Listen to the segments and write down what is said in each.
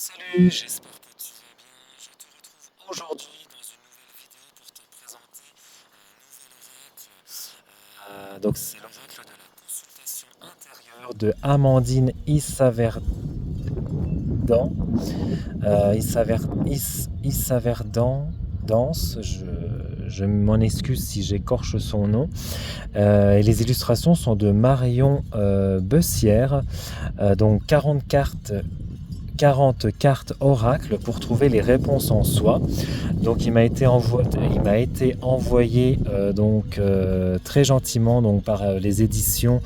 Salut, j'espère que tu vas bien. Je te retrouve aujourd'hui dans une nouvelle vidéo pour te présenter un nouvel oracle. Donc c'est l'oracle de la consultation intérieure de Amandine Issaverdan. Issaverdan Danse. Je m'en excuse si j'écorche son nom. Et les illustrations sont de Marion Bessière. Donc 40 cartes oracle pour trouver les réponses en soi. Donc il m'a été envoyé très gentiment donc par les éditions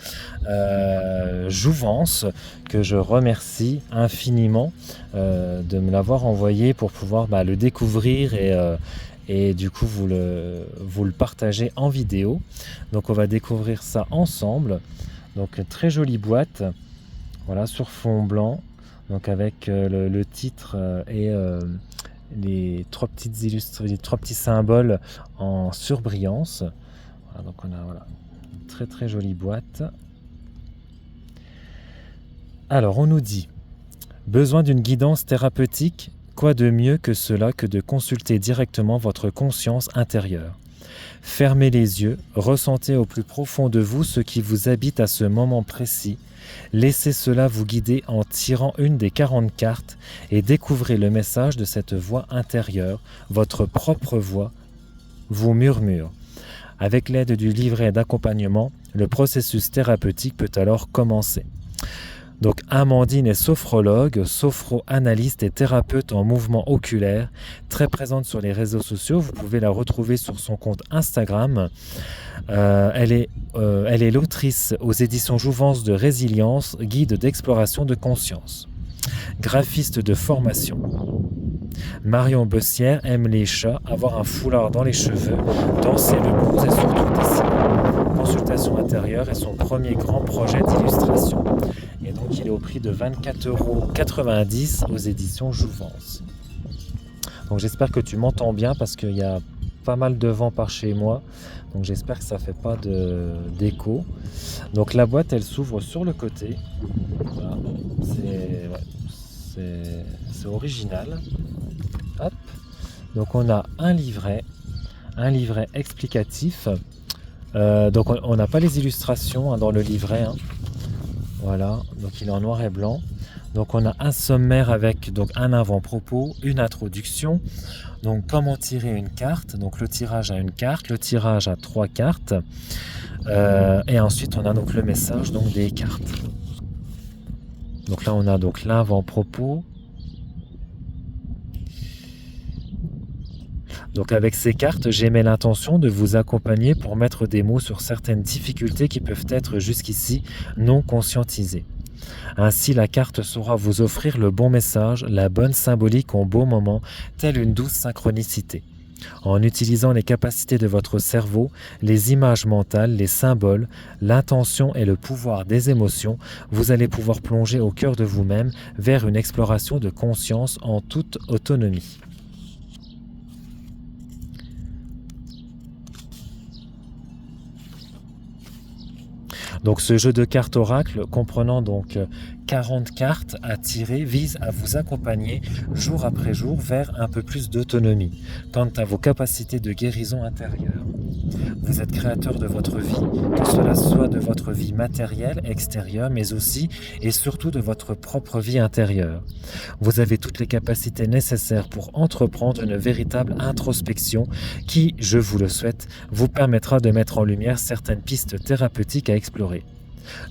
Jouvence, que je remercie infiniment de me l'avoir envoyé pour pouvoir le découvrir et du coup vous le partagez en vidéo. Donc on va découvrir ça ensemble. Donc très jolie boîte, voilà, sur fond blanc. Donc avec le titre et les trois petits symboles en surbrillance. Voilà, donc on a une très très jolie boîte. Alors on nous dit: besoin d'une guidance thérapeutique? Quoi de mieux que cela que de consulter directement votre conscience intérieure? Fermez les yeux, ressentez au plus profond de vous ce qui vous habite à ce moment précis. Laissez cela vous guider en tirant une des 40 cartes et découvrez le message de cette voix intérieure, votre propre voix, vous murmure. Avec l'aide du livret d'accompagnement, le processus thérapeutique peut alors commencer. Donc Amandine est sophrologue, sophro-analyste et thérapeute en mouvement oculaire, très présente sur les réseaux sociaux. Vous pouvez la retrouver sur son compte Instagram. Elle est l'autrice aux éditions Jouvence de Résilience, guide d'exploration de conscience. Graphiste de formation. Marion Bessière aime les chats, avoir un foulard dans les cheveux, danser le blues et surtout dessiner. Consultation intérieure est son premier grand projet d'illustration. Et donc il est au prix de 24,90 € aux éditions Jouvence. Donc j'espère que tu m'entends bien parce qu'il y a pas mal de vent par chez moi. Donc j'espère que ça ne fait pas d'écho. Donc la boîte elle s'ouvre sur le côté. Voilà. C'est original. Hop. Donc on a un livret explicatif. Donc on n'a pas les illustrations dans le livret. Voilà, donc il est en noir et blanc. Donc on a un sommaire avec donc un avant-propos, une introduction. Donc comment tirer une carte. Donc le tirage à une carte, le tirage à 3 cartes. Et ensuite on a donc le message donc des cartes. Donc là on a donc l'avant-propos. Donc avec ces cartes, j'émets l'intention de vous accompagner pour mettre des mots sur certaines difficultés qui peuvent être jusqu'ici non conscientisées. Ainsi, la carte saura vous offrir le bon message, la bonne symbolique au bon moment, telle une douce synchronicité. En utilisant les capacités de votre cerveau, les images mentales, les symboles, l'intention et le pouvoir des émotions, vous allez pouvoir plonger au cœur de vous-même vers une exploration de conscience en toute autonomie. Donc ce jeu de cartes oracle comprenant donc 40 cartes à tirer vise à vous accompagner jour après jour vers un peu plus d'autonomie quant à vos capacités de guérison intérieure. Vous êtes créateur de votre vie, que cela soit de votre vie matérielle, extérieure, mais aussi et surtout de votre propre vie intérieure. Vous avez toutes les capacités nécessaires pour entreprendre une véritable introspection qui, je vous le souhaite, vous permettra de mettre en lumière certaines pistes thérapeutiques à explorer.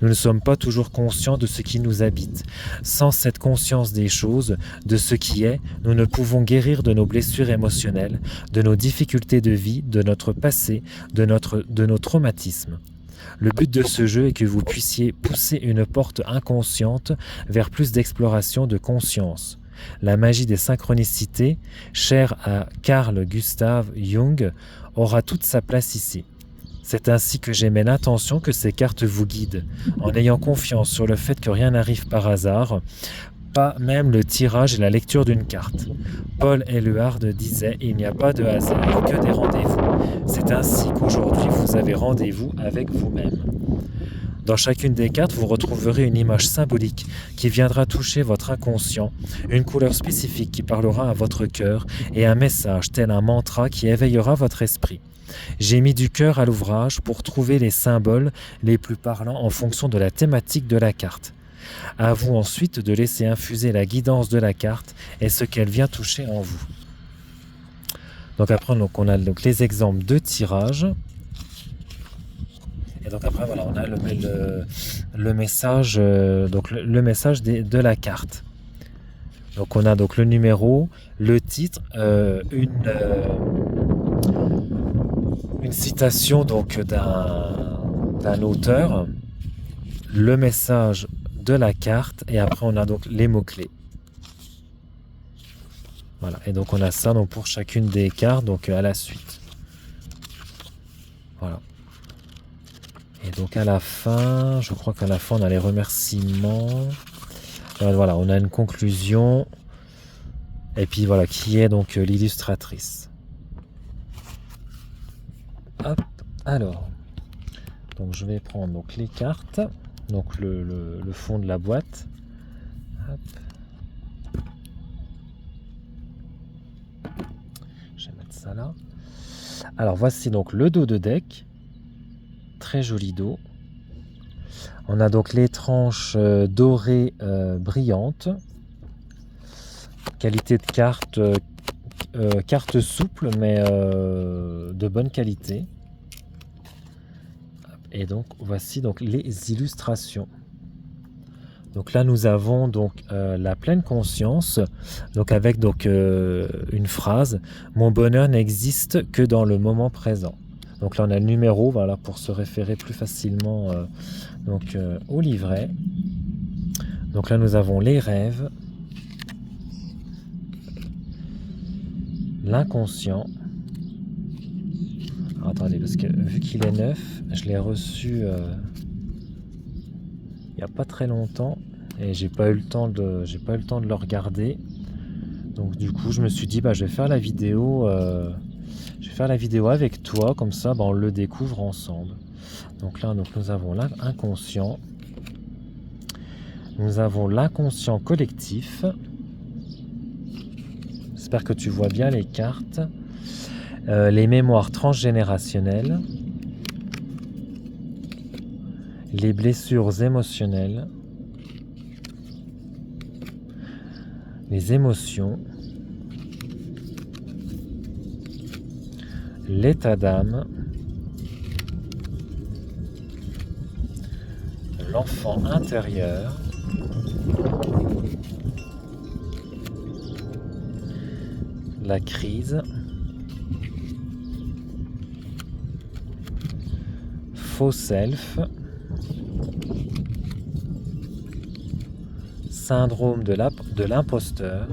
Nous ne sommes pas toujours conscients de ce qui nous habite. Sans cette conscience des choses, de ce qui est, nous ne pouvons guérir de nos blessures émotionnelles, de nos difficultés de vie, de notre passé, de nos traumatismes. Le but de ce jeu est que vous puissiez pousser une porte inconsciente vers plus d'exploration de conscience. La magie des synchronicités, chère à Carl Gustav Jung, aura toute sa place ici. C'est ainsi que j'émets l'intention que ces cartes vous guident, en ayant confiance sur le fait que rien n'arrive par hasard, pas même le tirage et la lecture d'une carte. Paul Éluard disait « Il n'y a pas de hasard, que des rendez-vous ». C'est ainsi qu'aujourd'hui vous avez rendez-vous avec vous-même. Dans chacune des cartes, vous retrouverez une image symbolique qui viendra toucher votre inconscient, une couleur spécifique qui parlera à votre cœur et un message tel un mantra qui éveillera votre esprit. J'ai mis du cœur à l'ouvrage pour trouver les symboles les plus parlants en fonction de la thématique de la carte. À vous ensuite de laisser infuser la guidance de la carte et ce qu'elle vient toucher en vous. Donc après, on a donc les exemples de tirage. Et donc après, voilà, on a le message, le message de la carte. Donc on a donc le numéro, le titre, une citation donc d'un auteur, le message de la carte, et après on a donc les mots-clés. Voilà, et donc on a ça donc pour chacune des cartes, donc à la suite. Voilà. Et donc à la fin, je crois qu'à la fin on a les remerciements. Voilà, on a une conclusion. Et puis voilà, qui est donc l'illustratrice. Hop, alors. Donc je vais prendre donc les cartes, donc le fond de la boîte. Hop. Je vais mettre ça là. Alors voici donc le dos de deck. Très joli dos. On a donc les tranches dorées brillantes. Qualité de carte, carte souple mais de bonne qualité. Et donc voici donc les illustrations. Donc là nous avons donc la pleine conscience, donc avec donc une phrase: mon bonheur n'existe que dans le moment présent. Donc là on a le numéro, voilà, pour se référer plus facilement au livret. Donc là nous avons les rêves, l'inconscient. Alors, attendez, parce que vu qu'il est neuf, je l'ai reçu il n'y a pas très longtemps et j'ai pas eu le temps de le regarder. Donc du coup je me suis dit je vais faire la vidéo avec toi, comme ça on le découvre ensemble. Donc là nous avons l'inconscient, nous avons l'inconscient collectif. J'espère que tu vois bien les cartes. Les mémoires transgénérationnelles, les blessures émotionnelles, les émotions, l'état d'âme, l'enfant intérieur, la crise, faux self, syndrome de l'imposteur.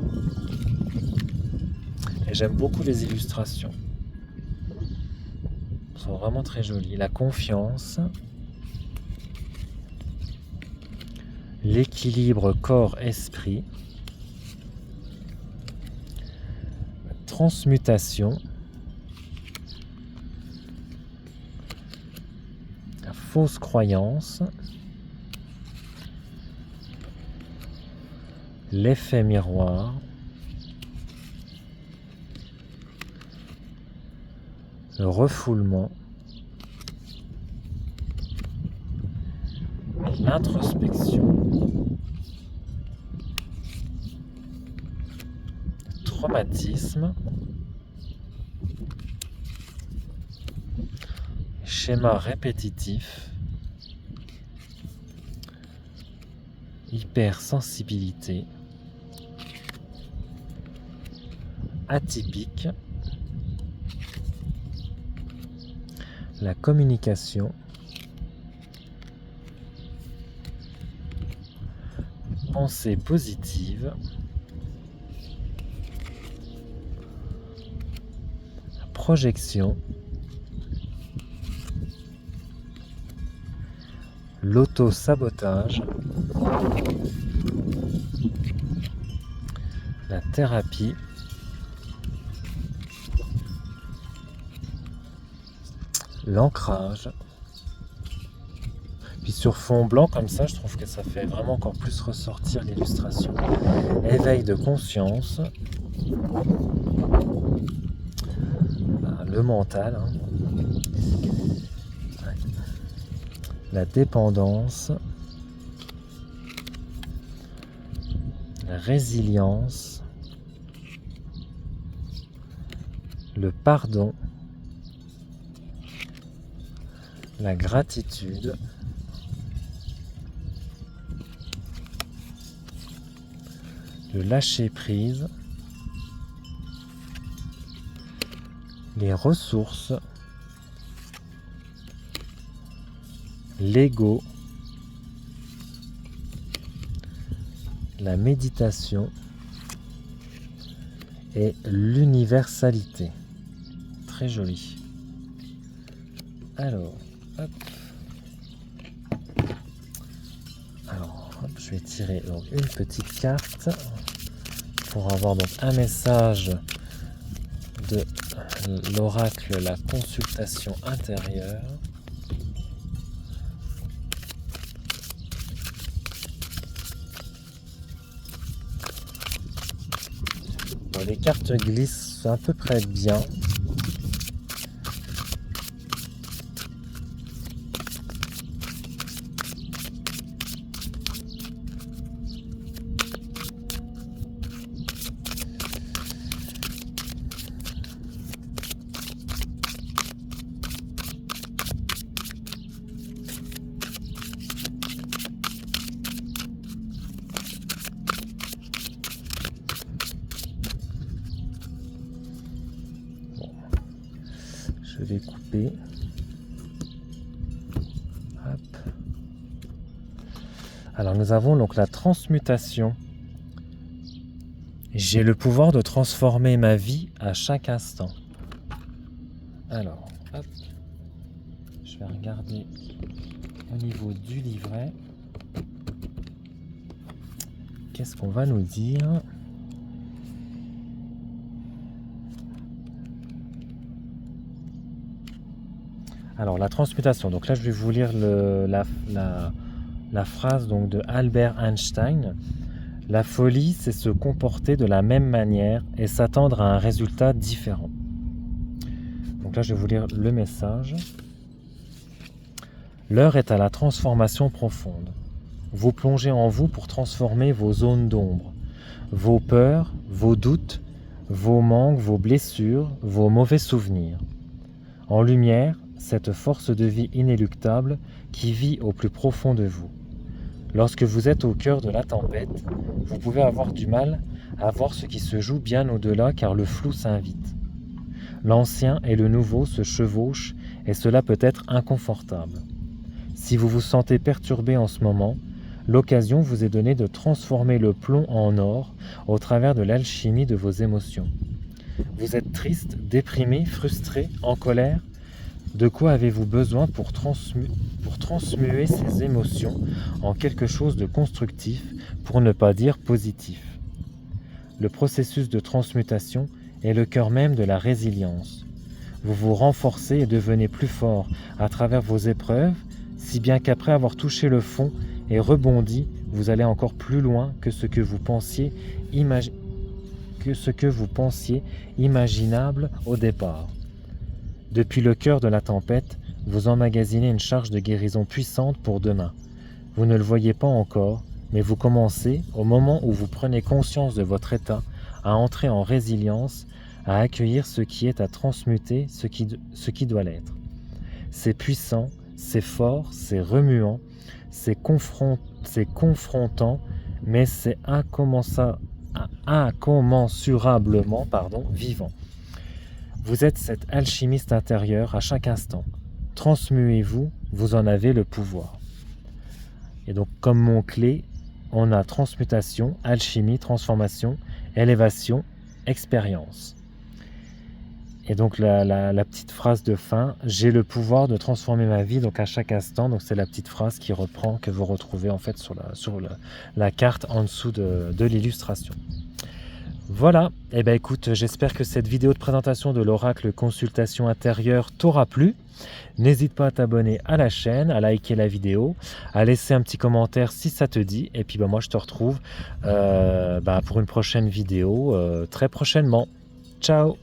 Et j'aime beaucoup les illustrations. Elles sont vraiment très jolies. La confiance, l'équilibre corps-esprit, transmutation, la fausse croyance, l'effet miroir, le refoulement, l'introspection, le traumatisme, schéma répétitif, hypersensibilité, atypique, la communication, pensée positive, projection, l'auto-sabotage, la thérapie, l'ancrage. Puis sur fond blanc comme ça, je trouve que ça fait vraiment encore plus ressortir l'illustration. Éveil de conscience. Le mental. Hein. La dépendance. La résilience. Le pardon. La gratitude. Le lâcher prise. Les ressources. L'ego. La méditation et l'universalité. Très joli. Alors, hop. Alors, hop, je vais tirer donc une petite carte pour avoir donc un message de l'oracle, la consultation intérieure. Bon, les cartes glissent à peu près bien. Je vais couper. Hop. Alors nous avons donc la transmutation. J'ai le pouvoir de transformer ma vie à chaque instant. Alors, hop. Je vais regarder au niveau du livret. Qu'est-ce qu'on va nous dire ? Alors la transmutation, donc là je vais vous lire la phrase donc, de Albert Einstein. La folie, c'est se comporter de la même manière et s'attendre à un résultat différent. Donc là je vais vous lire le message. L'heure est à la transformation profonde. Vous plongez en vous pour transformer vos zones d'ombre, vos peurs, vos doutes, vos manques, vos blessures, vos mauvais souvenirs. En lumière, cette force de vie inéluctable qui vit au plus profond de vous. Lorsque vous êtes au cœur de la tempête, vous pouvez avoir du mal à voir ce qui se joue bien au-delà car le flou s'invite. L'ancien et le nouveau se chevauchent et cela peut être inconfortable. Si vous vous sentez perturbé en ce moment, l'occasion vous est donnée de transformer le plomb en or au travers de l'alchimie de vos émotions. Vous êtes triste, déprimé, frustré, en colère ? De quoi avez-vous besoin pour transmuer ces émotions en quelque chose de constructif, pour ne pas dire positif ? Le processus de transmutation est le cœur même de la résilience. Vous vous renforcez et devenez plus fort à travers vos épreuves, si bien qu'après avoir touché le fond et rebondi, vous allez encore plus loin que ce que vous pensiez imaginable au départ. Depuis le cœur de la tempête, vous emmagasinez une charge de guérison puissante pour demain. Vous ne le voyez pas encore, mais vous commencez, au moment où vous prenez conscience de votre état, à entrer en résilience, à accueillir ce qui est à transmuter, ce qui doit l'être. C'est puissant, c'est fort, c'est remuant, c'est confrontant, mais c'est incommensurablement vivant. Vous êtes cet alchimiste intérieur à chaque instant. Transmuez-vous, vous en avez le pouvoir. Et donc, comme mot-clé, on a transmutation, alchimie, transformation, élévation, expérience. Et donc, la petite phrase de fin, j'ai le pouvoir de transformer ma vie, donc à chaque instant. Donc, c'est la petite phrase qui reprend, que vous retrouvez en fait sur la carte en dessous de l'illustration. Voilà, et ben écoute, j'espère que cette vidéo de présentation de l'oracle consultation intérieure t'aura plu. N'hésite pas à t'abonner à la chaîne, à liker la vidéo, à laisser un petit commentaire si ça te dit. Et puis moi je te retrouve pour une prochaine vidéo très prochainement. Ciao!